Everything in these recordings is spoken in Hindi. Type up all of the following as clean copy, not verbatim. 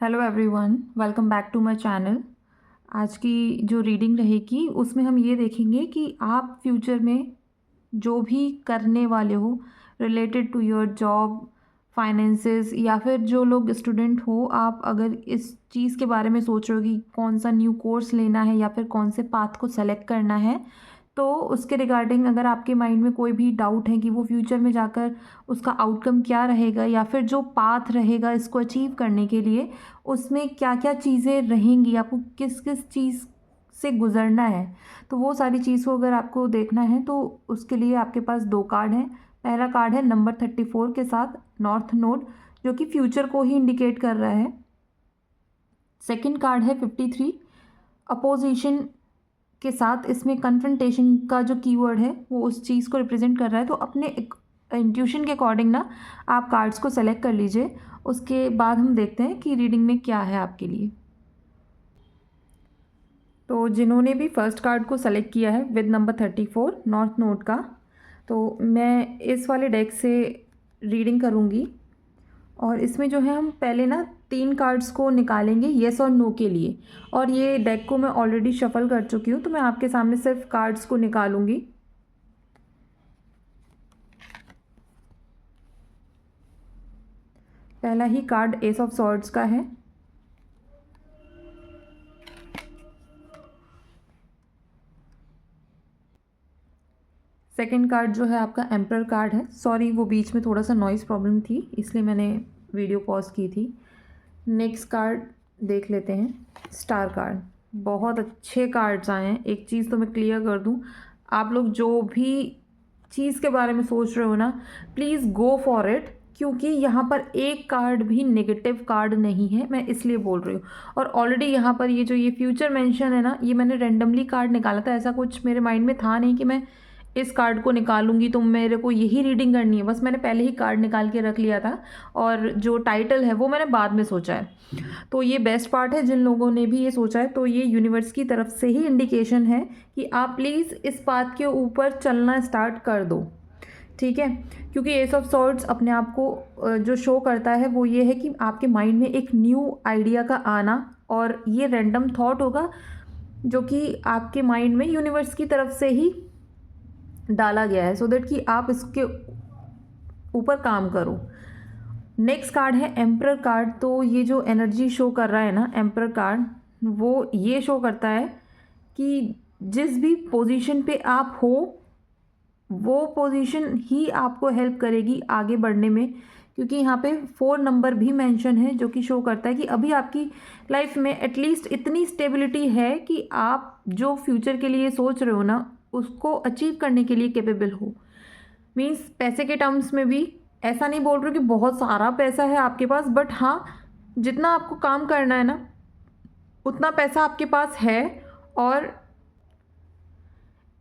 Hello everyone, welcome back to my channel. आज की जो रीडिंग रहेगी उसमें हम ये देखेंगे कि आप फ्यूचर में जो भी करने वाले हो related to your job, finances, या फिर जो लोग स्टूडेंट हो, आप अगर इस चीज़ के बारे में सोच रहे हो कि कौन सा न्यू कोर्स लेना है या फिर कौन से पाथ को सेलेक्ट करना है, तो उसके रिगार्डिंग अगर आपके माइंड में कोई भी डाउट है कि वो फ्यूचर में जाकर उसका आउटकम क्या रहेगा या फिर जो पाथ रहेगा इसको अचीव करने के लिए उसमें क्या क्या चीज़ें रहेंगी, आपको किस किस चीज़ से गुज़रना है, तो वो सारी चीज़ को अगर आपको देखना है तो उसके लिए आपके पास दो कार्ड हैं। पहला कार्ड है नंबर 34 के साथ नॉर्थ नोड, जो कि फ्यूचर को ही इंडिकेट कर रहा है। सेकंड कार्ड है 53 अपोजिशन के साथ, इसमें कन्फ्रंटेशन का जो कीवर्ड है वो उस चीज़ को रिप्रेजेंट कर रहा है। तो अपने इंट्यूशन के अकॉर्डिंग ना आप कार्ड्स को सेलेक्ट कर लीजिए, उसके बाद हम देखते हैं कि रीडिंग में क्या है आपके लिए। तो जिन्होंने भी फर्स्ट कार्ड को सेलेक्ट किया है विद नंबर 34 नॉर्थ नोड का, तो मैं इस वाले डेक से रीडिंग करूँगी और इसमें जो है हम पहले ना 3 कार्ड्स को निकालेंगे येस और नो के लिए। और ये डेक को मैं ऑलरेडी शफल कर चुकी हूँ, तो मैं आपके सामने सिर्फ कार्ड्स को निकालूंगी। पहला ही कार्ड एस ऑफ सॉर्ड्स का है। सेकंड कार्ड जो है आपका एम्परर कार्ड है। सॉरी, वो बीच में थोड़ा सा नॉइज़ प्रॉब्लम थी इसलिए मैंने वीडियो पॉज की थी। नेक्स्ट कार्ड देख लेते हैं, स्टार कार्ड। बहुत अच्छे कार्ड्स आए हैं। एक चीज़ तो मैं क्लियर कर दूं, आप लोग जो भी चीज़ के बारे में सोच रहे हो ना, प्लीज़ गो फॉर इट, क्योंकि यहाँ पर एक कार्ड भी नेगेटिव कार्ड नहीं है, मैं इसलिए बोल रही हूँ। और ऑलरेडी यहाँ पर ये फ्यूचर मेंशन है ना, ये मैंने रेंडमली कार्ड निकाला था, ऐसा कुछ मेरे माइंड में था नहीं कि मैं इस कार्ड को निकालूंगी तो मेरे को यही रीडिंग करनी है। बस मैंने पहले ही कार्ड निकाल के रख लिया था और जो टाइटल है वो मैंने बाद में सोचा है। तो ये बेस्ट पार्ट है, जिन लोगों ने भी ये सोचा है तो ये यूनिवर्स की तरफ से ही इंडिकेशन है कि आप प्लीज़ इस बात के ऊपर चलना स्टार्ट कर दो, ठीक है। क्योंकि एस ऑफ सॉर्ड्स अपने आप को जो शो करता है वो ये है कि आपके माइंड में एक न्यू आइडिया का आना, और ये रैंडम थॉट होगा जो कि आपके माइंड में यूनिवर्स की तरफ से ही डाला गया है, सो दैट कि आप इसके ऊपर काम करो। नेक्स्ट कार्ड है एम्परर कार्ड। तो ये जो एनर्जी शो कर रहा है ना एम्परर कार्ड, वो ये शो करता है कि जिस भी पोजीशन पे आप हो वो पोजीशन ही आपको हेल्प करेगी आगे बढ़ने में, क्योंकि यहाँ पे 4 नंबर भी मेंशन है जो कि शो करता है कि अभी आपकी लाइफ में एटलीस्ट इतनी स्टेबिलिटी है कि आप जो फ्यूचर के लिए सोच रहे हो ना उसको अचीव करने के लिए कैपेबल हो। मीन्स पैसे के टर्म्स में भी ऐसा नहीं बोल रही हूँ कि बहुत सारा पैसा है आपके पास, बट हाँ, जितना आपको काम करना है ना उतना पैसा आपके पास है। और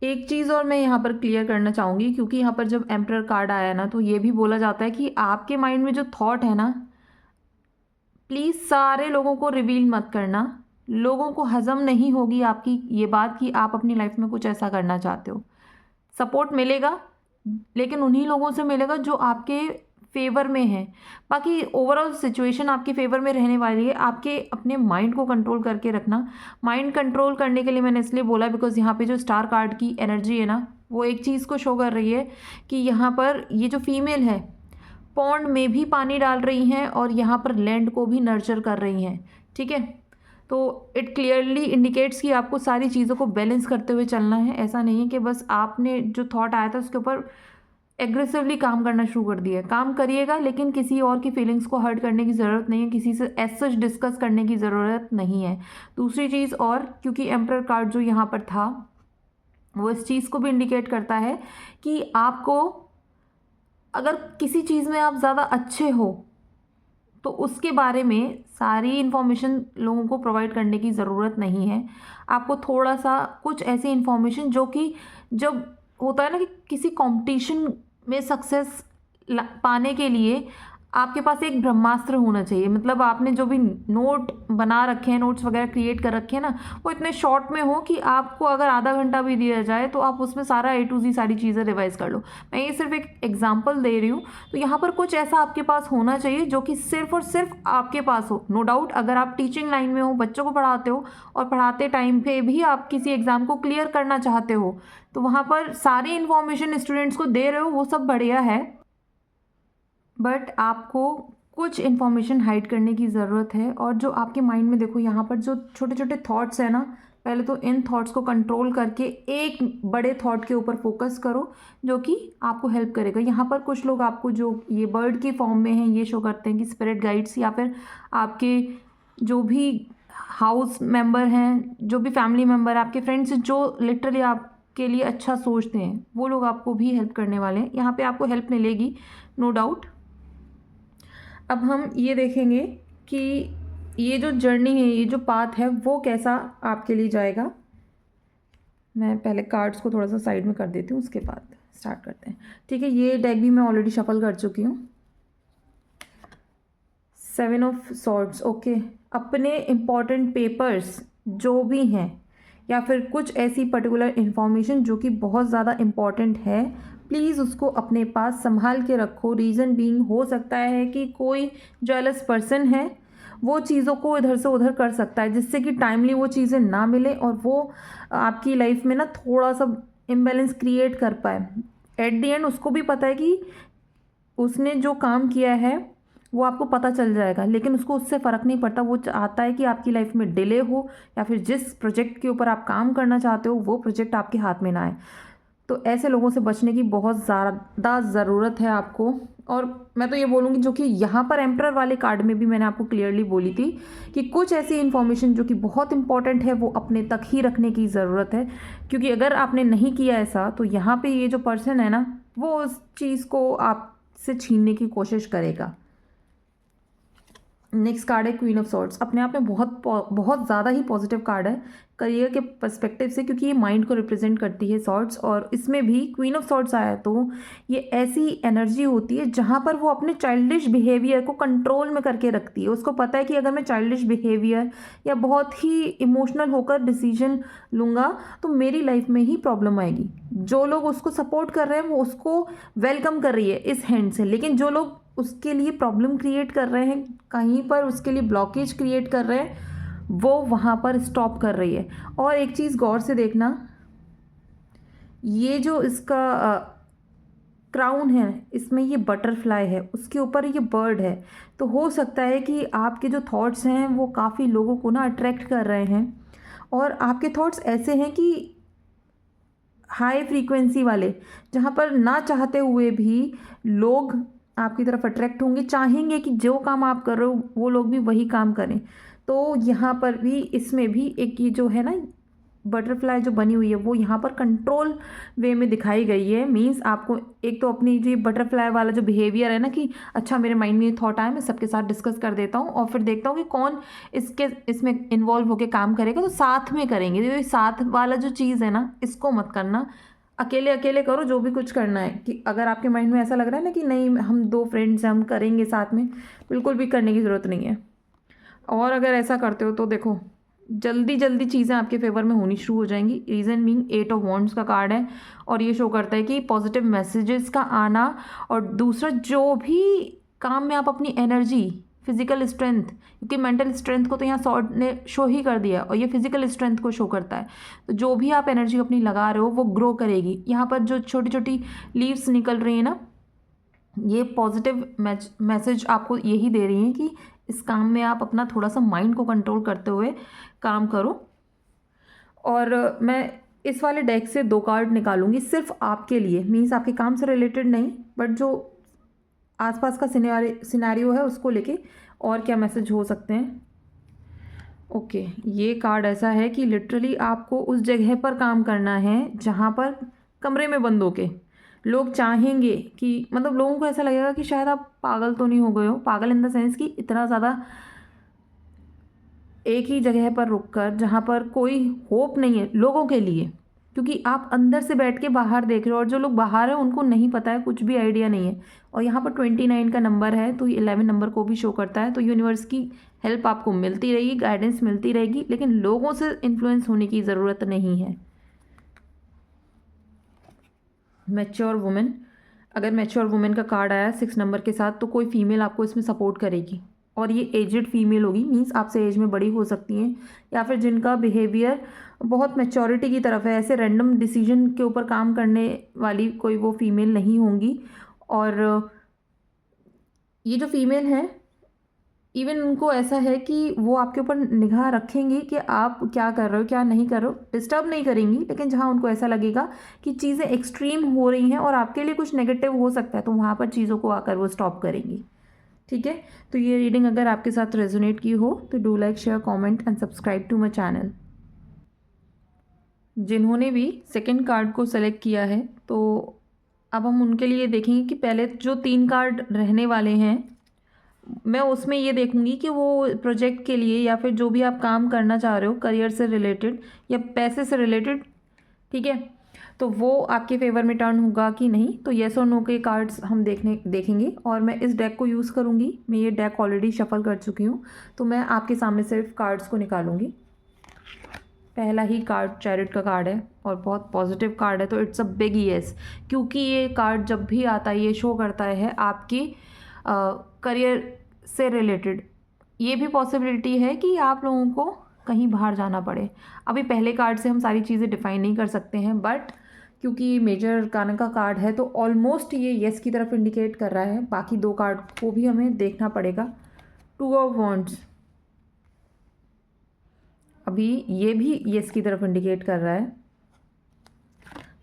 एक चीज़ और मैं यहाँ पर क्लियर करना चाहूँगी, क्योंकि यहाँ पर जब एम्परर कार्ड आया ना तो ये भी बोला जाता है कि आपके माइंड में जो थॉट है ना, प्लीज़ सारे लोगों को रिवील मत करना। लोगों को हजम नहीं होगी आपकी ये बात कि आप अपनी लाइफ में कुछ ऐसा करना चाहते हो। सपोर्ट मिलेगा लेकिन उन्हीं लोगों से मिलेगा जो आपके फेवर में है। बाकी ओवरऑल सिचुएशन आपके फेवर में रहने वाली है। आपके अपने माइंड को कंट्रोल करके रखना। माइंड कंट्रोल करने के लिए मैंने इसलिए बोला बिकॉज यहाँ पे जो स्टार कार्ड की एनर्जी है ना वो एक चीज़ को शो कर रही है कि यहाँ पर ये जो फीमेल है पॉन्ड में भी पानी डाल रही हैं और यहाँ पर लैंड को भी नर्चर कर रही हैं, ठीक है। तो इट क्लियरली इंडिकेट्स कि आपको सारी चीज़ों को बैलेंस करते हुए चलना है। ऐसा नहीं है कि बस आपने जो थॉट आया था उसके ऊपर एग्रेसिवली काम करना शुरू कर दिया। काम करिएगा लेकिन किसी और की फीलिंग्स को हर्ट करने की ज़रूरत नहीं है, किसी से एज सच डिस्कस करने की ज़रूरत नहीं है। दूसरी चीज़, और क्योंकि एम्परर कार्ड जो यहाँ पर था वो इस चीज़ को भी इंडिकेट करता है कि आपको अगर किसी चीज़ में आप ज़्यादा अच्छे हो तो उसके बारे में सारी इन्फॉर्मेशन लोगों को प्रोवाइड करने की ज़रूरत नहीं है। आपको थोड़ा सा कुछ ऐसी इन्फॉर्मेशन जो कि जब होता है ना कि किसी कंपटीशन में सक्सेस पाने के लिए आपके पास एक ब्रह्मास्त्र होना चाहिए। मतलब आपने जो भी नोट बना रखे हैं, नोट्स वगैरह क्रिएट कर रखे हैं ना, वो इतने शॉर्ट में हो कि आपको अगर आधा घंटा भी दिया जाए तो आप उसमें सारा A to Z सारी चीज़ें रिवाइज कर लो। मैं ये सिर्फ एक एग्जांपल दे रही हूँ। तो यहाँ पर कुछ ऐसा आपके पास होना चाहिए जो कि सिर्फ और सिर्फ आपके पास हो। नो डाउट अगर आप टीचिंग लाइन में हो, बच्चों को पढ़ाते हो और पढ़ाते टाइम पे भी आप किसी एग्ज़ाम को क्लियर करना चाहते हो, तो वहाँ पर सारी इन्फॉर्मेशन स्टूडेंट्स को दे रहे हो, वो सब बढ़िया है। बट आपको कुछ इन्फॉर्मेशन हाइड करने की ज़रूरत है। और जो आपके माइंड में, देखो यहाँ पर जो छोटे छोटे थॉट्स हैं ना, पहले तो इन थॉट्स को कंट्रोल करके एक बड़े थॉट के ऊपर फोकस करो जो कि आपको हेल्प करेगा। यहाँ पर कुछ लोग आपको जो ये बर्ड के फॉर्म में हैं ये शो करते हैं कि स्पिरिट गाइड्स, या फिर आपके जो भी हाउस मेंबर हैं, जो भी फैमिली मेंबर, आपके फ्रेंड्स जो लिटरली आपके लिए अच्छा सोचते हैं, वो लोग आपको भी हेल्प करने वाले हैं। यहाँ पे आपको हेल्प मिलेगी, नो डाउट। अब हम ये देखेंगे कि ये जो जर्नी है, ये जो पाथ है, वो कैसा आपके लिए जाएगा। मैं पहले कार्ड्स को थोड़ा सा साइड में कर देती हूँ, उसके बाद स्टार्ट करते हैं। ठीक है, ये डेक भी मैं ऑलरेडी शफल कर चुकी हूँ। 7 ऑफ सॉर्ड्स। ओके, अपने इम्पॉर्टेंट पेपर्स जो भी हैं या फिर कुछ ऐसी पर्टिकुलर इन्फॉर्मेशन जो कि बहुत ज़्यादा इम्पॉर्टेंट है, प्लीज़ उसको अपने पास संभाल के रखो। रीज़न बीइंग, हो सकता है कि कोई जेलस पर्सन है, वो चीज़ों को इधर से उधर कर सकता है जिससे कि टाइमली वो चीज़ें ना मिले और वो आपकी लाइफ में ना थोड़ा सा इम्बैलेंस क्रिएट कर पाए। एट द एंड उसको भी पता है कि उसने जो काम किया है वो आपको पता चल जाएगा, लेकिन उसको उससे फ़र्क नहीं पड़ता। वो चाहता है कि आपकी लाइफ में डिले हो या फिर जिस प्रोजेक्ट के ऊपर आप काम करना चाहते हो वो प्रोजेक्ट आपके हाथ में ना आए। तो ऐसे लोगों से बचने की बहुत ज़्यादा ज़रूरत है आपको। और मैं तो ये बोलूँगी, जो कि यहाँ पर एम्परर वाले कार्ड में भी मैंने आपको क्लियरली बोली थी कि कुछ ऐसी इन्फॉर्मेशन जो कि बहुत इंपॉर्टेंट है वो अपने तक ही रखने की ज़रूरत है। क्योंकि अगर आपने नहीं किया ऐसा तो यहाँ पे ये जो पर्सन है ना, वो उस चीज़ को आपसे छीनने की कोशिश करेगा। नेक्स्ट कार्ड है क्वीन ऑफ सॉर्ड्स। अपने आप में बहुत ज़्यादा ही पॉजिटिव कार्ड है करियर के पर्सपेक्टिव से, क्योंकि ये माइंड को रिप्रेजेंट करती है सॉर्ड्स। और इसमें भी क्वीन ऑफ सॉर्ड्स आया तो ये ऐसी एनर्जी होती है जहाँ पर वो अपने चाइल्डिश बिहेवियर को कंट्रोल में करके रखती है। उसको पता है कि अगर मैं चाइल्डिश बिहेवियर या बहुत ही इमोशनल होकर डिसीजन लूँगा तो मेरी लाइफ में ही प्रॉब्लम आएगी। जो लोग उसको सपोर्ट कर रहे हैं वो उसको वेलकम कर रही है इस हैंड से, लेकिन जो लोग उसके लिए प्रॉब्लम क्रिएट कर रहे हैं, कहीं पर उसके लिए ब्लॉकेज क्रिएट कर रहे हैं, वो वहाँ पर स्टॉप कर रही है। और एक चीज़ गौर से देखना, ये जो इसका क्राउन है, इसमें ये बटरफ्लाई है, उसके ऊपर ये बर्ड है। तो हो सकता है कि आपके जो थॉट्स हैं वो काफ़ी लोगों को ना अट्रैक्ट कर रहे हैं। और आपके थॉट्स ऐसे हैं कि हाई फ्रीक्वेंसी वाले, जहाँ पर ना चाहते हुए भी लोग आपकी तरफ अट्रैक्ट होंगे, चाहेंगे कि जो काम आप कर रहे हो वो लोग भी वही काम करें। तो यहाँ पर भी, इसमें भी एक ये जो है ना बटरफ्लाई जो बनी हुई है वो यहाँ पर कंट्रोल वे में दिखाई गई है। मींस आपको एक तो अपनी जो बटरफ्लाई वाला जो बिहेवियर है ना कि अच्छा मेरे माइंड में ये थॉट आया, मैं सबके साथ डिस्कस कर देता हूँ और फिर देखता हूँ कि कौन इसमें इन्वॉल्व होकर काम करेगा, तो साथ में करेंगे। तो ये साथ वाला जो चीज़ है ना, इसको मत करना, अकेले अकेले करो जो भी कुछ करना है। कि अगर आपके माइंड में ऐसा लग रहा है ना कि नहीं हम 2 फ्रेंड्स हैं, हम करेंगे साथ में, बिल्कुल भी करने की ज़रूरत नहीं है। और अगर ऐसा करते हो तो देखो जल्दी जल्दी चीज़ें आपके फेवर में होनी शुरू हो जाएंगी। रीज़न बीइंग 8 ऑफ वॉन्ड्स का कार्ड है और ये शो करता है कि पॉजिटिव मैसेजेस का आना। और दूसरा, जो भी काम में आप अपनी एनर्जी, फिजिकल स्ट्रेंथ, क्योंकि मेंटल स्ट्रेंथ को तो यहाँ सॉर्ड ने शो ही कर दिया और ये फिजिकल स्ट्रेंथ को शो करता है। तो जो भी आप एनर्जी अपनी लगा रहे हो वो ग्रो करेगी। यहाँ पर जो छोटी छोटी लीव्स निकल रही है ना, ये पॉजिटिव मैसेज आपको यही दे रही हैं कि इस काम में आप अपना थोड़ा सा माइंड को कंट्रोल करते हुए काम करो। और मैं इस वाले डेक से 2 कार्ड निकालूंगी सिर्फ आपके लिए। मीन्स आपके काम से रिलेटेड नहीं, बट जो आसपास का सिनेरियो है उसको लेके और क्या मैसेज हो सकते हैं। ओके, ये कार्ड ऐसा है कि लिटरली आपको उस जगह पर काम करना है जहाँ पर कमरे में बंद होके लोग चाहेंगे कि, मतलब लोगों को ऐसा लगेगा कि शायद आप पागल तो नहीं हो गए हो। पागल इन द सेंस कि इतना ज़्यादा एक ही जगह पर रुककर, जहाँ पर कोई होप नहीं है लोगों के लिए, क्योंकि आप अंदर से बैठ के बाहर देख रहे हो और जो लोग बाहर हैं उनको नहीं पता है, कुछ भी आइडिया नहीं है। और यहाँ पर 29 का नंबर है तो 11 नंबर को भी शो करता है। तो यूनिवर्स की हेल्प आपको मिलती रहेगी, गाइडेंस मिलती रहेगी, लेकिन लोगों से इन्फ्लुएंस होने की ज़रूरत नहीं है। मैच्योर वुमेन, अगर मैच्योर वुमेन का कार्ड आया 6 नंबर के साथ तो कोई फीमेल आपको इसमें सपोर्ट करेगी और ये एजड फीमेल होगी, मीन्स आपसे एज में बड़ी हो सकती हैं, या फिर जिनका बिहेवियर बहुत मैच्योरिटी की तरफ है, ऐसे रैंडम डिसीजन के ऊपर काम करने वाली कोई वो फीमेल नहीं होंगी। और ये जो फीमेल है इवन उनको ऐसा है कि वो आपके ऊपर निगाह रखेंगी कि आप क्या कर रहे हो क्या नहीं कर रहे हो, डिस्टर्ब नहीं करेंगी, लेकिन जहाँ उनको ऐसा लगेगा कि चीज़ें एक्सट्रीम हो रही हैं और आपके लिए कुछ नेगेटिव हो सकता है तो वहाँ पर चीज़ों को आकर वो स्टॉप करेंगी। ठीक है, तो ये रीडिंग अगर आपके साथ रेजोनेट की हो तो do like, share, comment and subscribe to my channel. जिन्होंने भी सेकंड कार्ड को सेलेक्ट किया है तो अब हम उनके लिए देखेंगे कि पहले जो 3 कार्ड रहने वाले हैं मैं उसमें ये देखूंगी कि वो प्रोजेक्ट के लिए या फिर जो भी आप काम करना चाह रहे हो करियर से रिलेटेड या पैसे से रिलेटेड, ठीक है, तो वो आपके फेवर में टर्न होगा कि नहीं। तो येस और नो के कार्ड्स हम देखेंगे और मैं इस डेक को यूज़ करूँगी। मैं ये डेक ऑलरेडी शफल कर चुकी हूँ तो मैं आपके सामने सिर्फ कार्ड्स को निकालूंगी। पहला ही कार्ड चैरिट का कार्ड है और बहुत पॉजिटिव कार्ड है तो इट्स अ बिग येस, क्योंकि ये कार्ड जब भी आता है ये शो करता है आपकी करियर से रिलेटेड। ये भी पॉसिबिलिटी है कि आप लोगों को कहीं बाहर जाना पड़े। अभी पहले कार्ड से हम सारी चीज़ें डिफाइन नहीं कर सकते हैं, बट क्योंकि ये मेजर अरकाना का कार्ड है तो ऑलमोस्ट ये येस की तरफ इंडिकेट कर रहा है। बाकी 2 कार्ड को भी हमें देखना पड़ेगा। 2 ऑफ वॉन्ड्स, अभी ये भी येस की तरफ इंडिकेट कर रहा है।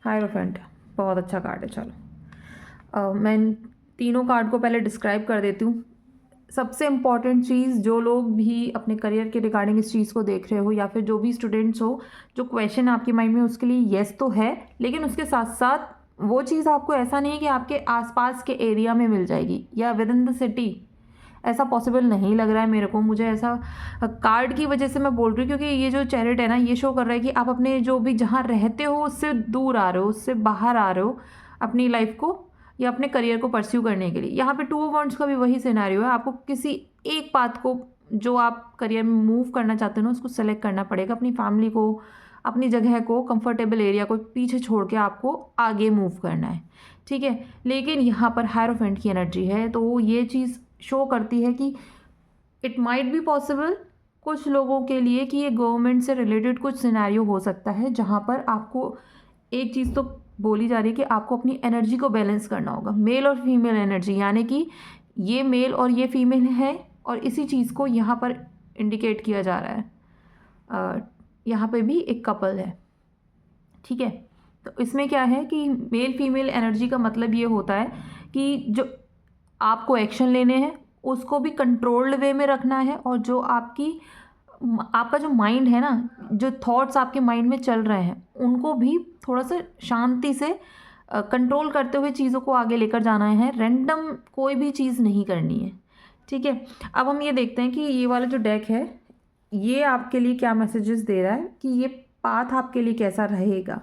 हायरोफेंट, बहुत अच्छा कार्ड है। चलो मैं तीनों कार्ड को पहले डिस्क्राइब कर देती हूँ। सबसे इम्पॉर्टेंट चीज़, जो लोग भी अपने करियर के रिगार्डिंग इस चीज़ को देख रहे हो या फिर जो भी स्टूडेंट्स हो, जो क्वेश्चन आपके माइंड में उसके लिए येस तो है, लेकिन उसके साथ साथ वो चीज़ आपको ऐसा नहीं है कि आपके आसपास के एरिया में मिल जाएगी या विद इन द सिटी, ऐसा पॉसिबल नहीं लग रहा है मेरे को। मुझे ऐसा कार्ड की वजह से मैं बोल रही हूँ क्योंकि ये जो चैरिट है ना ये शो कर रहा है कि आप अपने जो भी जहाँ रहते हो उससे दूर आ रहे हो, उससे बाहर आ रहे हो अपनी लाइफ को या अपने करियर को परस्यू करने के लिए। यहाँ पे 2 ऑफ वॉन्ड्स का भी वही सिनेरियो है। आपको किसी एक पाथ को जो आप करियर में मूव करना चाहते हो ना उसको सेलेक्ट करना पड़ेगा। अपनी फैमिली को, अपनी जगह को, कंफर्टेबल एरिया को पीछे छोड़ के आपको आगे मूव करना है, ठीक है। लेकिन यहाँ पर हायरोफेंट की एनर्जी है तो ये चीज़ शो करती है कि इट माइट बी पॉसिबल कुछ लोगों के लिए कि ये गवर्नमेंट से रिलेटेड कुछ सिनेरियो हो सकता है जहाँ पर आपको एक चीज़ तो बोली जा रही है कि आपको अपनी एनर्जी को बैलेंस करना होगा, मेल और फीमेल एनर्जी, यानी कि ये मेल और ये फीमेल है और इसी चीज़ को यहाँ पर इंडिकेट किया जा रहा है। यहाँ पे भी एक कपल है, ठीक है। तो इसमें क्या है कि मेल फीमेल एनर्जी का मतलब ये होता है कि जो आपको एक्शन लेने हैं उसको भी कंट्रोल्ड वे में रखना है और जो आपका जो माइंड है ना, जो थॉट्स आपके माइंड में चल रहे हैं उनको भी थोड़ा सा शांति से कंट्रोल करते हुए चीज़ों को आगे लेकर जाना है। रैंडम कोई भी चीज़ नहीं करनी है, ठीक है। अब हम ये देखते हैं कि ये वाला जो डेक है ये आपके लिए क्या मैसेजेस दे रहा है कि ये पाथ आपके लिए कैसा रहेगा।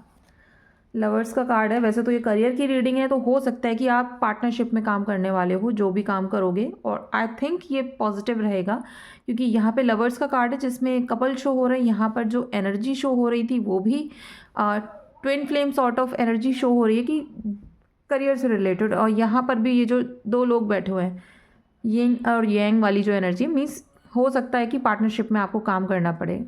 लवर्स का कार्ड है। वैसे तो ये करियर की रीडिंग है तो हो सकता है कि आप पार्टनरशिप में काम करने वाले हो जो भी काम करोगे, और आई थिंक ये पॉजिटिव रहेगा क्योंकि यहाँ पे लवर्स का कार्ड है जिसमें कपल शो हो रहा है। यहाँ पर जो एनर्जी शो हो रही थी वो भी twin flame sort of energy show हो रही है कि करियर से रिलेटेड। और यहाँ पर भी ये जो 2 लोग बैठे हुए हैं, यिन और यांग वाली जो एनर्जी, मीन्स हो सकता है कि पार्टनरशिप में आपको काम करना पड़े।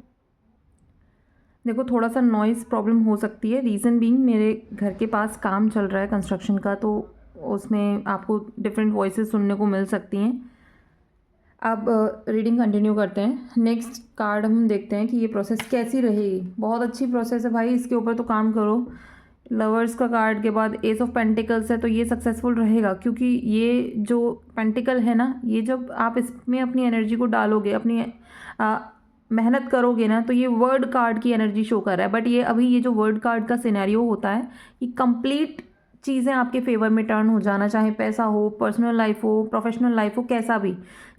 देखो थोड़ा सा नॉइज़ प्रॉब्लम हो सकती है, रीज़न बीइंग मेरे घर के पास काम चल रहा है कंस्ट्रक्शन का, तो उसमें आपको डिफरेंट वॉइसेस सुनने को मिल सकती हैं। अब रीडिंग कंटिन्यू करते हैं। नेक्स्ट कार्ड हम देखते हैं कि ये प्रोसेस कैसी रहेगी। बहुत अच्छी प्रोसेस है भाई, इसके ऊपर तो काम करो। लवर्स का कार्ड के बाद एस ऑफ पेंटिकल्स है तो ये सक्सेसफुल रहेगा क्योंकि ये जो पेंटिकल है ना, ये जब आप इसमें अपनी एनर्जी को डालोगे, अपनी मेहनत करोगे ना, तो ये वर्ड कार्ड की एनर्जी शो कर रहा है। बट ये अभी ये जो वर्ड कार्ड का सिनेरियो होता है ये कंप्लीट चीज़ें आपके फेवर में टर्न हो जाना, चाहे पैसा हो, पर्सनल लाइफ हो, प्रोफेशनल लाइफ हो, कैसा भी,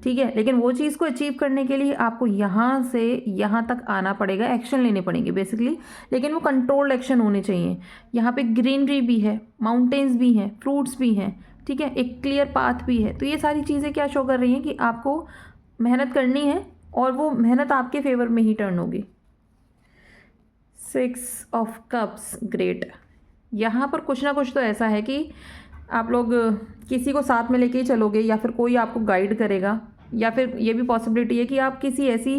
ठीक है। लेकिन वो चीज़ को अचीव करने के लिए आपको यहाँ से यहाँ तक आना पड़ेगा, एक्शन लेने पड़ेंगे बेसिकली, लेकिन वो कंट्रोल्ड एक्शन होने चाहिए। यहाँ पे ग्रीनरी भी है, माउंटेन्स भी हैं, फ्रूट्स भी हैं, ठीक है, एक क्लियर पाथ भी है। तो ये सारी चीज़ें क्या शो कर रही हैं कि आपको मेहनत करनी है और वो मेहनत आपके फेवर में ही टर्न होगी। 6 ऑफ कप्स, ग्रेट। यहाँ पर कुछ ना कुछ तो ऐसा है कि आप लोग किसी को साथ में लेके ही चलोगे, या फिर कोई आपको गाइड करेगा, या फिर ये भी पॉसिबिलिटी है कि आप किसी ऐसी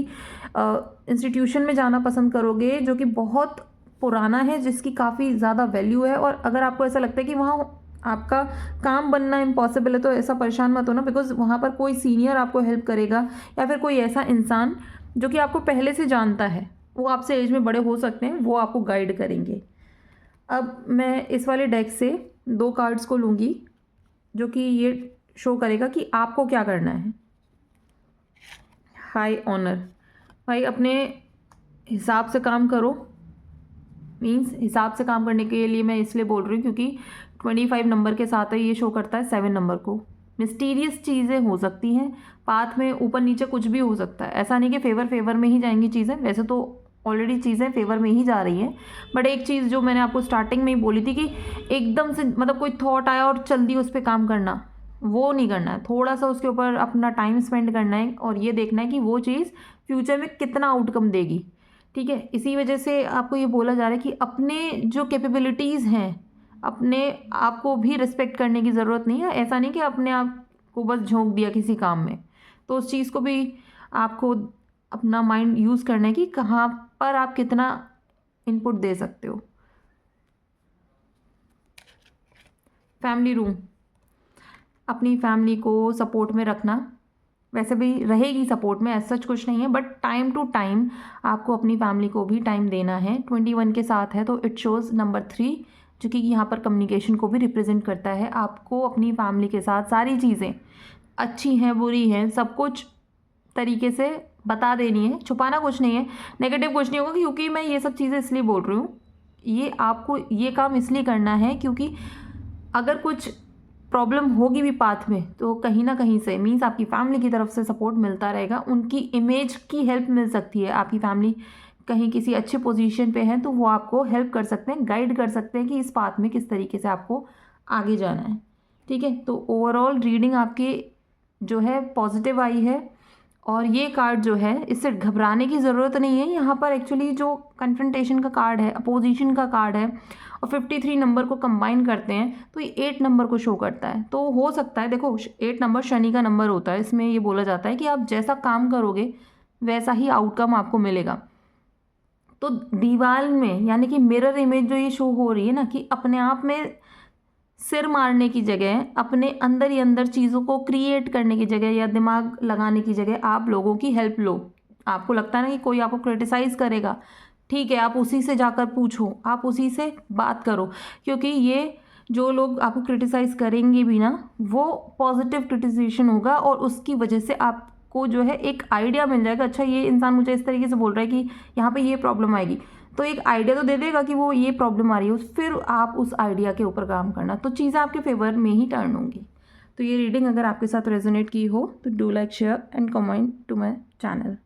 इंस्टीट्यूशन में जाना पसंद करोगे जो कि बहुत पुराना है, जिसकी काफ़ी ज़्यादा वैल्यू है। और अगर आपको ऐसा लगता है कि वहाँ आपका काम बनना इम्पॉसिबल है, तो ऐसा परेशान मत होना, बिकॉज वहाँ पर कोई सीनियर आपको हेल्प करेगा, या फिर कोई ऐसा इंसान जो कि आपको पहले से जानता है, वो आपसे एज में बड़े हो सकते हैं, वो आपको गाइड करेंगे। अब मैं इस वाले डेक से 2 कार्ड्स को लूँगी जो कि ये शो करेगा कि आपको क्या करना है। हाई ऑनर, भाई अपने हिसाब से काम करो। मीन्स हिसाब से काम करने के लिए मैं इसलिए बोल रही हूँ क्योंकि 25 नंबर के साथ है, ये शो करता है 7 नंबर को। मिस्टीरियस चीज़ें हो सकती हैं पाथ में, ऊपर नीचे कुछ भी हो सकता है। ऐसा नहीं कि फेवर में ही जाएंगी चीज़ें, वैसे तो ऑलरेडी चीज़ें फेवर में ही जा रही हैं, बट एक चीज़ जो मैंने आपको स्टार्टिंग में ही बोली थी कि एकदम से मतलब कोई थॉट आया और जल्दी उस पर काम करना, वो नहीं करना है। थोड़ा सा उसके ऊपर अपना टाइम स्पेंड करना है और ये देखना है कि वो चीज़ फ्यूचर में कितना आउटकम देगी, ठीक है। इसी वजह से आपको ये बोला जा रहा है कि अपने जो कैपेबिलिटीज़ हैं, अपने आप को भी रिस्पेक्ट करने की ज़रूरत नहीं है। ऐसा नहीं कि अपने आप को बस झोंक दिया किसी काम में, तो उस चीज़ को भी आपको अपना माइंड यूज़ करना है कि कहाँ पर आप कितना इनपुट दे सकते हो। फैमिली रूम, अपनी फैमिली को सपोर्ट में रखना, वैसे भी रहेगी सपोर्ट में, ऐसा कुछ नहीं है, बट टाइम टू टाइम आपको अपनी फैमिली को भी टाइम देना है। 21 के साथ है, तो इट शोज़ नंबर 3 जो कि यहाँ पर कम्युनिकेशन को भी रिप्रेजेंट करता है। आपको अपनी फैमिली के साथ सारी चीज़ें अच्छी हैं बुरी हैं सब कुछ तरीके से बता देनी है, छुपाना कुछ नहीं है, नेगेटिव कुछ नहीं होगा। क्योंकि मैं ये सब चीज़ें इसलिए बोल रही हूँ, ये आपको ये काम इसलिए करना है क्योंकि अगर कुछ प्रॉब्लम होगी भी पाथ में, तो कहीं ना कहीं से मीन्स आपकी फैमिली की तरफ से सपोर्ट मिलता रहेगा, उनकी इमेज की हेल्प मिल सकती है। आपकी फैमिली कहीं किसी अच्छे पोजीशन पे है तो वो आपको हेल्प कर सकते हैं, गाइड कर सकते हैं कि इस पाथ में किस तरीके से आपको आगे जाना है, ठीक है। तो ओवरऑल रीडिंग आपकी जो है पॉजिटिव आई है। और ये कार्ड जो है, इससे घबराने की ज़रूरत नहीं है। यहाँ पर एक्चुअली जो कन्फ्रंटेशन का कार्ड है, अपोजिशन का कार्ड है, और 53 नंबर को कंबाइन करते हैं तो ये 8 नंबर को शो करता है। तो हो सकता है, देखो 8 नंबर शनि का नंबर होता है, इसमें ये बोला जाता है कि आप जैसा काम करोगे वैसा ही आउटकम आपको मिलेगा। तो दीवार में यानी कि मिरर इमेज जो ये शो हो रही है ना, कि अपने आप में सिर मारने की जगह, अपने अंदर ही अंदर चीज़ों को क्रिएट करने की जगह या दिमाग लगाने की जगह आप लोगों की हेल्प लो। आपको लगता है ना कि कोई आपको क्रिटिसाइज़ करेगा, ठीक है, आप उसी से जाकर पूछो, आप उसी से बात करो, क्योंकि ये जो लोग आपको क्रिटिसाइज़ करेंगे भी ना, वो पॉजिटिव क्रिटिसिजेशन होगा और उसकी वजह से आपको जो है एक आइडिया मिल जाएगा। अच्छा, ये इंसान मुझे इस तरीके से बोल रहा है कि यहाँ पे ये प्रॉब्लम आएगी, तो एक आइडिया तो दे देगा कि वो ये प्रॉब्लम आ रही है, फिर आप उस आइडिया के ऊपर काम करना, तो चीज़ें आपके फेवर में ही टर्न होंगी। तो ये रीडिंग अगर आपके साथ रेजोनेट की हो तो do like, share and comment to my channel.